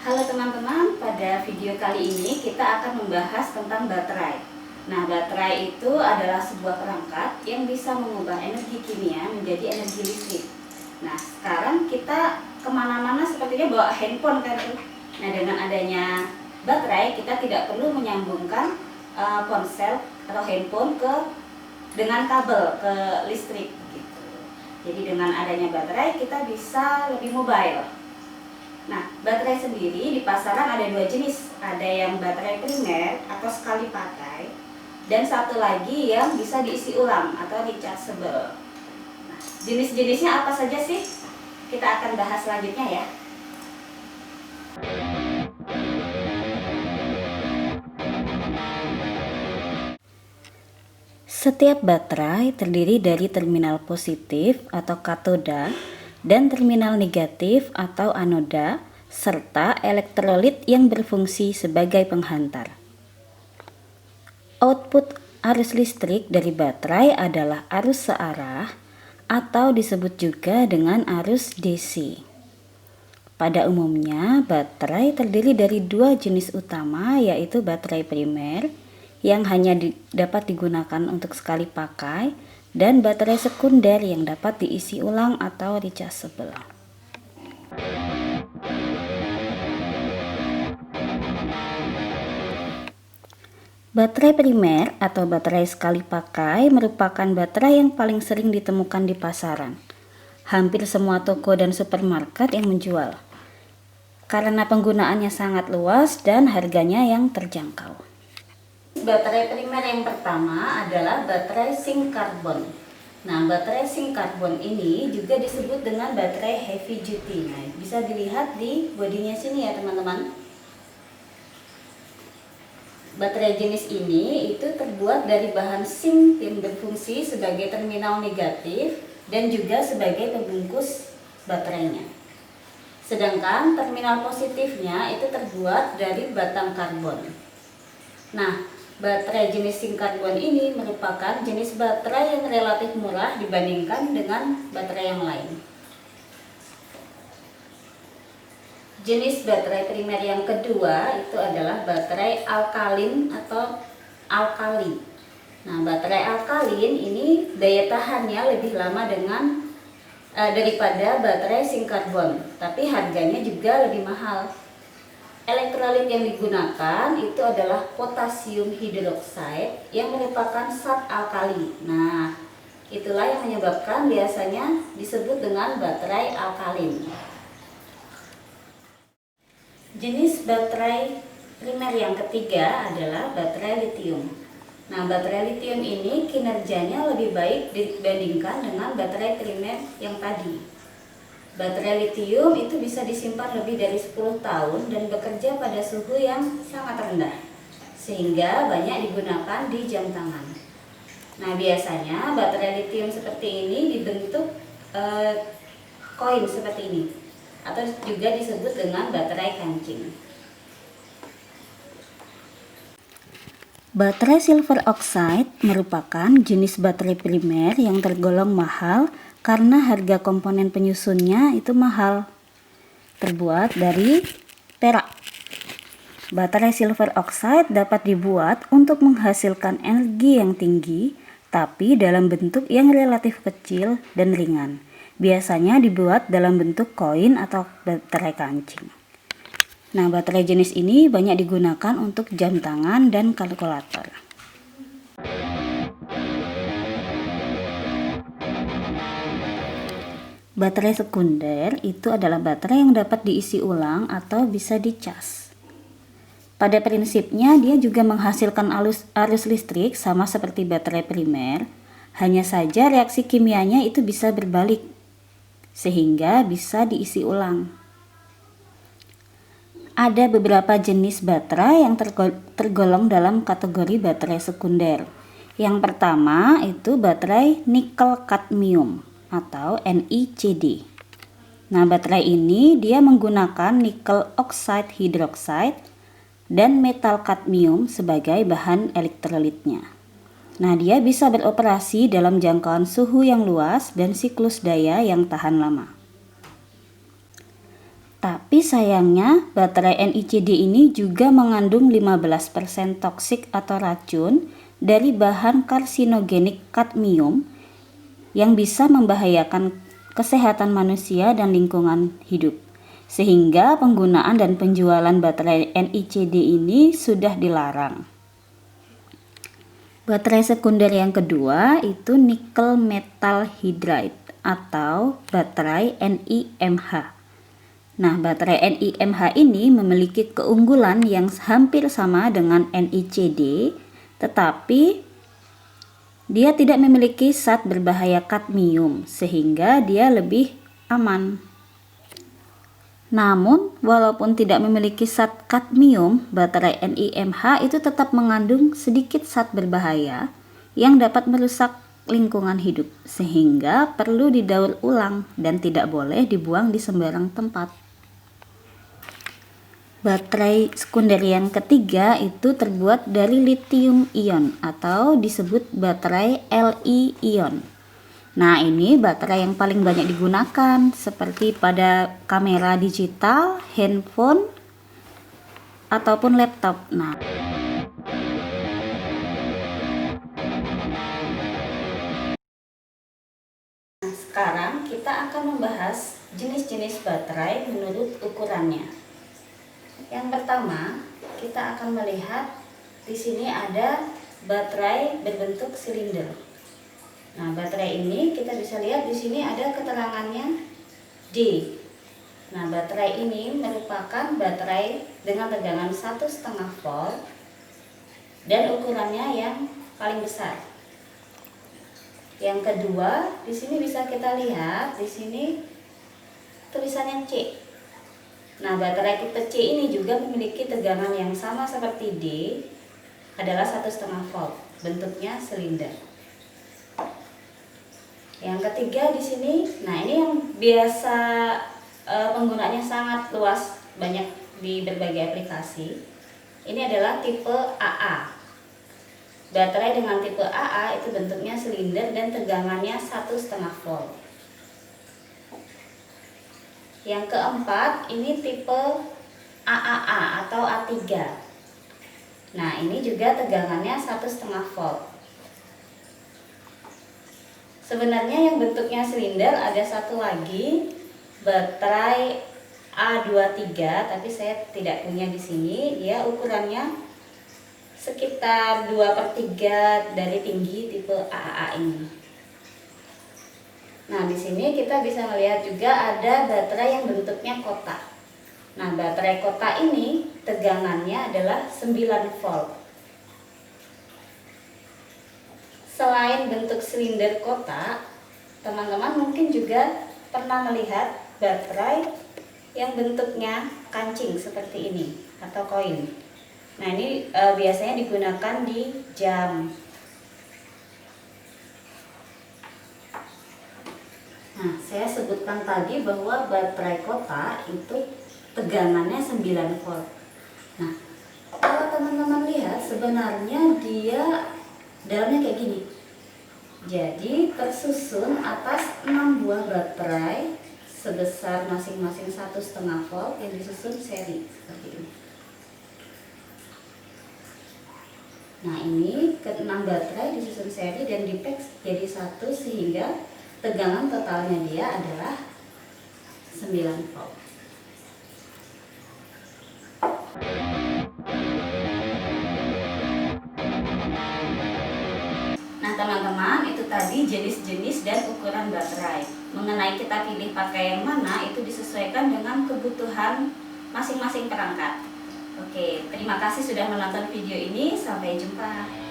Halo teman-teman, pada video kali ini kita akan membahas tentang baterai. Nah, baterai itu adalah sebuah perangkat yang bisa mengubah energi kimia menjadi energi listrik. Nah, sekarang kita kemana-mana sepertinya bawa handphone kan. Nah, dengan adanya baterai kita tidak perlu menyambungkan ponsel atau handphone dengan kabel ke listrik gitu. Jadi dengan adanya baterai kita bisa lebih mobile. Nah, baterai sendiri di pasaran ada dua jenis. Ada yang baterai primer atau sekali pakai, dan satu lagi yang bisa diisi ulang atau rechargeable. Nah, jenis-jenisnya apa saja sih? Kita akan bahas selanjutnya ya. Setiap baterai terdiri dari terminal positif atau katoda dan terminal negatif atau anoda, serta elektrolit yang berfungsi sebagai penghantar. Output arus listrik dari baterai adalah arus searah atau disebut juga dengan arus DC. Pada umumnya, baterai terdiri dari dua jenis utama, yaitu baterai primer yang hanya dapat digunakan untuk sekali pakai, dan baterai sekunder yang dapat diisi ulang atau rechargeable. Baterai primer atau baterai sekali pakai merupakan baterai yang paling sering ditemukan di pasaran. Hampir semua toko dan supermarket yang menjual, karena penggunaannya sangat luas dan harganya yang terjangkau. Baterai primer yang pertama adalah baterai zinc karbon. Nah, baterai zinc karbon ini juga disebut dengan baterai heavy duty. Nah, bisa dilihat di bodinya sini ya teman-teman. Baterai jenis ini itu terbuat dari bahan zinc yang berfungsi sebagai terminal negatif dan juga sebagai pembungkus baterainya. Sedangkan terminal positifnya itu terbuat dari batang karbon. Nah, baterai jenis zinc karbon ini merupakan jenis baterai yang relatif murah dibandingkan dengan baterai yang lain. Jenis baterai primer yang kedua itu adalah baterai alkalin atau alkali. Nah, baterai alkalin ini daya tahannya lebih lama daripada baterai zinc karbon, tapi harganya juga lebih mahal. Elektrolit yang digunakan itu adalah potasium hidroksida yang merupakan zat alkali. Nah, itulah yang menyebabkan biasanya disebut dengan baterai alkalin. Jenis baterai primer yang ketiga adalah baterai litium. Nah, baterai litium ini kinerjanya lebih baik dibandingkan dengan baterai primer yang tadi. Baterai litium itu bisa disimpan lebih dari 10 tahun dan bekerja pada suhu yang sangat rendah, sehingga banyak digunakan di jam tangan. Nah, biasanya baterai litium seperti ini dibentuk koin seperti ini, atau juga disebut dengan baterai kancing. Baterai silver oxide merupakan jenis baterai primer yang tergolong mahal karena harga komponen penyusunnya itu mahal. Terbuat dari perak. Baterai silver oxide dapat dibuat untuk menghasilkan energi yang tinggi, tapi dalam bentuk yang relatif kecil dan ringan. Biasanya dibuat dalam bentuk koin atau baterai kancing. Nah, baterai jenis ini banyak digunakan untuk jam tangan dan kalkulator. Baterai sekunder itu adalah baterai yang dapat diisi ulang atau bisa dicas. Pada prinsipnya dia juga menghasilkan arus listrik sama seperti baterai primer, hanya saja reaksi kimianya itu bisa berbalik, sehingga bisa diisi ulang. Ada beberapa jenis baterai yang tergolong dalam kategori baterai sekunder. Yang pertama itu baterai nikel kadmium atau NiCd. Nah, baterai ini dia menggunakan nikel oxide hidroksida dan metal kadmium sebagai bahan elektrolitnya. Nah, dia bisa beroperasi dalam jangkauan suhu yang luas dan siklus daya yang tahan lama. Tapi sayangnya baterai NICD ini juga mengandung 15% toksik atau racun dari bahan karsinogenik kadmium yang bisa membahayakan kesehatan manusia dan lingkungan hidup. Sehingga penggunaan dan penjualan baterai NICD ini sudah dilarang. Baterai sekunder yang kedua itu nikel metal hydride atau baterai NiMH. Nah, baterai NiMH ini memiliki keunggulan yang hampir sama dengan NICD, tetapi dia tidak memiliki zat berbahaya kadmium, sehingga dia lebih aman. Namun, walaupun tidak memiliki zat kadmium, baterai NiMH itu tetap mengandung sedikit zat berbahaya yang dapat merusak lingkungan hidup, sehingga perlu didaur ulang dan tidak boleh dibuang di sembarang tempat. Baterai sekunder yang ketiga itu terbuat dari lithium ion atau disebut baterai Li-ion. Nah, ini baterai yang paling banyak digunakan seperti pada kamera digital, handphone, ataupun laptop. Nah, sekarang kita akan membahas jenis-jenis baterai menurut ukurannya. Yang pertama, kita akan melihat di sini ada baterai berbentuk silinder. Nah, baterai ini kita bisa lihat di sini ada keterangannya D. Nah, baterai ini merupakan baterai dengan tegangan 1,5 volt dan ukurannya yang paling besar. Yang kedua, di sini bisa kita lihat di sini tulisannya C. Nah, baterai tipe C ini juga memiliki tegangan yang sama seperti D, adalah 1,5 volt, bentuknya silinder. Yang ketiga di sini, nah ini yang biasa penggunaannya sangat luas, banyak di berbagai aplikasi. Ini adalah tipe AA. Baterai dengan tipe AA itu bentuknya silinder dan tegangannya 1,5 volt. Yang keempat, ini tipe AAA atau A3. Nah, ini juga tegangannya 1,5 volt. Sebenarnya yang bentuknya silinder ada satu lagi, baterai A23, tapi saya tidak punya di sini. Dia ukurannya sekitar 2/3 dari tinggi tipe AAA ini. Nah, di sini kita bisa melihat juga ada baterai yang bentuknya kotak. Nah, baterai kotak ini tegangannya adalah 9 volt. Selain bentuk silinder kotak, teman-teman mungkin juga pernah melihat baterai yang bentuknya kancing seperti ini atau koin. Nah, ini biasanya digunakan di jam. Nah, saya sebutkan tadi bahwa baterai kotak itu tegangannya 9 volt. Nah, kalau teman-teman lihat sebenarnya dia dalamnya kayak gini. Jadi tersusun atas 6 buah baterai sebesar masing-masing 1,5 volt yang disusun seri seperti ini. Nah, ini ke-6 baterai disusun seri dan di-pack jadi satu sehingga tegangan totalnya dia adalah 9 volt. Nah, teman-teman, itu tadi jenis-jenis dan ukuran baterai. Mengenai kita pilih pakai yang mana itu disesuaikan dengan kebutuhan masing-masing perangkat. Oke, terima kasih sudah menonton video ini. Sampai jumpa.